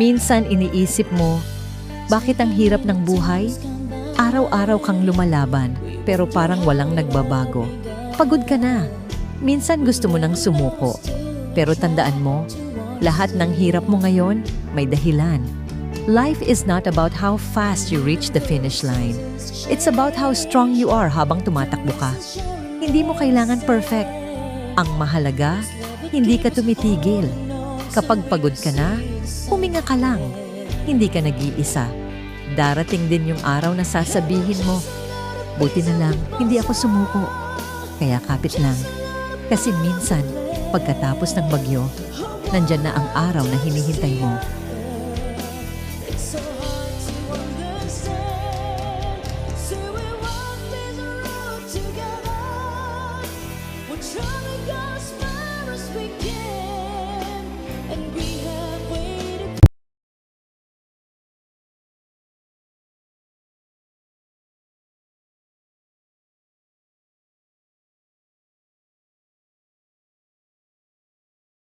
Minsan iniisip mo, bakit ang hirap ng buhay? Araw-araw kang lumalaban, pero parang walang nagbabago. Pagod ka na. Minsan gusto mo nang sumuko. Pero tandaan mo, lahat ng hirap mo ngayon may dahilan. Life is not about how fast you reach the finish line. It's about how strong you are habang tumatakbo ka. Hindi mo kailangan perfect. Ang mahalaga, hindi ka tumitigil. Kapag pagod ka na, huminga ka lang. Hindi ka nag-iisa. Darating din yung araw na sasabihin mo, buti na lang, hindi ako sumuko. Kaya kapit lang. Kasi minsan, pagkatapos ng bagyo, nandyan na ang araw na hinihintay mo.